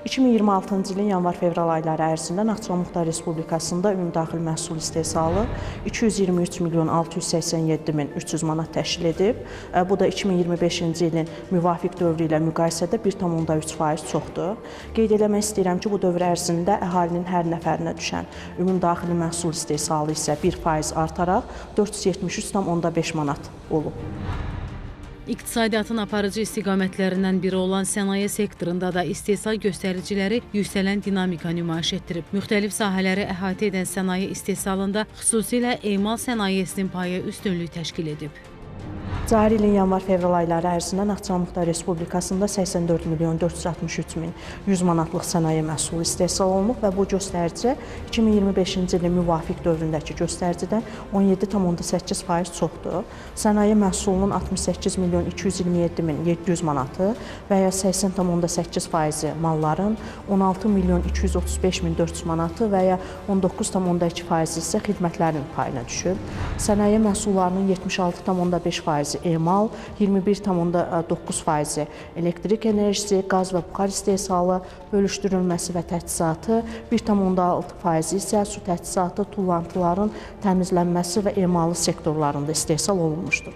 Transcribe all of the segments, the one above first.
2026-cı ilin yanvar-fevral ayları ərzində Naxçıvan Muxtar Respublikasında ümumdaxili məhsul istehsalı 223 milyon 687 min 300 manat təşkil edib. Bu da 2025-ci ilin müvafiq dövrü ilə müqayisədə 1,3% çoxdur. Qeyd eləmək istəyirəm ki, bu dövr ərzində əhalinin hər nəfərinə düşən ümumdaxili məhsul istehsalı isə 1% artaraq 473,5 manat olub. İqtisadiyyatın aparıcı istiqamətlərindən biri olan sənaye sektorunda da istehsal göstəriciləri yüksələn dinamika nümayiş etdirib. Müxtəlif sahələri əhatə edən sənaye istehsalında xüsusilə emal sənayesinin payı üstünlük təşkil edib. Cari ilin yanvar-fevral ayları ərzində Naxçıvan Muxtar Respublikasında 84 milyon 463 min 100 manatlıq sənaye məhsulu istehsal olunub və bu göstərici 2025-ci ilin müvafiq dövründəki göstəricidən 17,8% çoxdur. Sənaye məhsulunun 68 milyon 227 min 700 manatı və ya 80,8% malların, 16 milyon 235 min 400 manatı və ya 19,2% isə xidmətlərin payına düşüb. Sənaye məhsullarının 76,5% emal, 21,9% elektrik enerjisi, qaz və buxar istehsalı, bölüşdürülməsi və təchizatı, 1,6% isə su təchizatı, tullantıların təmizlənməsi və emalı sektorlarında istehsal olunmuşdur.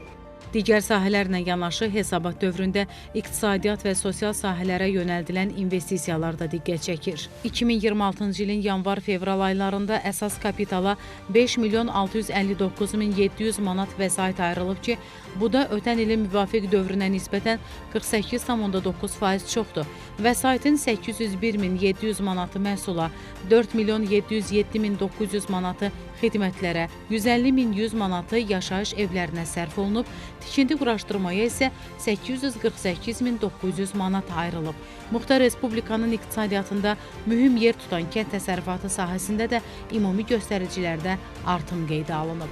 Digər sahələrlə yanaşı hesabat dövründə iqtisadiyyat və sosial sahələrə yönəldilən investisiyalar da diqqət çəkir. 2026-cı ilin yanvar-fevral aylarında əsas kapitala 5 milyon 659 min 700 manat vəsait ayrılıb ki, bu da ötən ilin müvafiq dövrünə nisbətən 48,9% çoxdur. Vəsaitin 801 min 700 manatı məhsula, 4 milyon 707 min 900 manatı xidmətlərə, 150 min 100 manatı yaşayış evlərinə sərf olunub, tikinti quraşdırmaya isə 848 min 900 manat ayrılıb. Muxtar Respublikanın iqtisadiyyatında mühüm yer tutan kənd təsərrüfatı sahəsində də ümumi göstəricilərdə artım qeydə alınıb.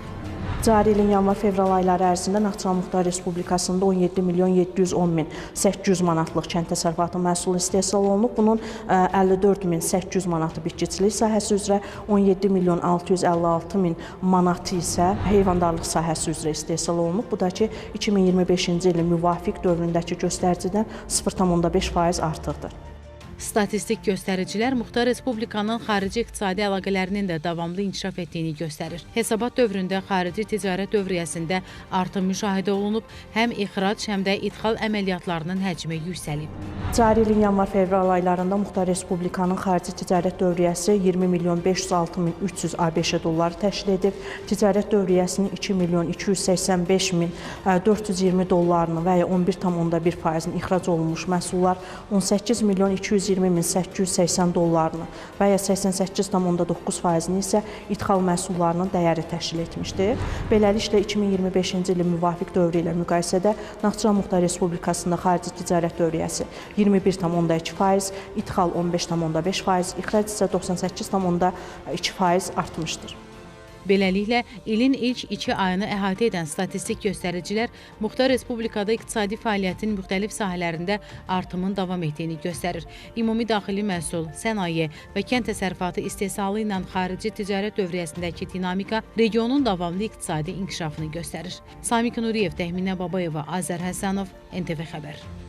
Cari ilin yanvar-fevral ayları ərzində Naxçıvan Muxtar Respublikasında 17 milyon 710 min 800 manatlıq kənd təsərrüfatı məhsulu istehsal olunub. Bunun 54 min 800 manatı bitkiçilik sahəsi üzrə, 17 milyon 656 min manatı isə heyvandarlıq sahəsi üzrə istehsal olunub. Bu da ki, 2025-ci ilin müvafiq dövründəki göstəricidən 0,5% artıqdır. Statistik göstəricilər Muxtar Respublikanın xarici iqtisadi əlaqələrinin də davamlı inkişaf etdiyini göstərir. Hesabat dövründə xarici ticarət dövriyyəsində artım müşahidə olunub, həm ixrac, həm də idxal əməliyyatlarının həcmi yüksəlib. Cari ilin yanvar-fevral aylarında Muxtar Respublikanın xarici ticarət dövriyyəsi 20 milyon 506 min 300 ABŞ dolları təşkil edib. Ticarət dövriyyəsinin 2 milyon 285 min 420 dollarını və ya 11,1%-in ixrac olunmuş məhsullar, 18 milyon 220 min 880 dollarını və ya 88,9%-ni isə idxal məhsullarının dəyəri təşkil etmişdir. Beləliklə, 2025-ci ilin müvafiq dövrü ilə müqayisədə Naxçıvan Muxtar Respublikasında xarici ticarət dövriyyəsi 21,2%, idxal 15,5%, ixrac isə 98,2% artmışdır. Beləliklə, ilin ilk 2 ayını əhatə edən statistik göstəricilər Muxtar Respublikada iqtisadi fəaliyyətin müxtəlif sahələrində artımın davam etdiyini göstərir. Ümumi daxili məhsul, sənaye və kənd təsərrüfatı istehsalı ilə xarici ticarət dövriyyəsindəki dinamika regionun davamlı iqtisadi inkişafını göstərir. Samik Nuriyev, Təxminə Babayeva, Azər Həsənov, NTV Xəbər.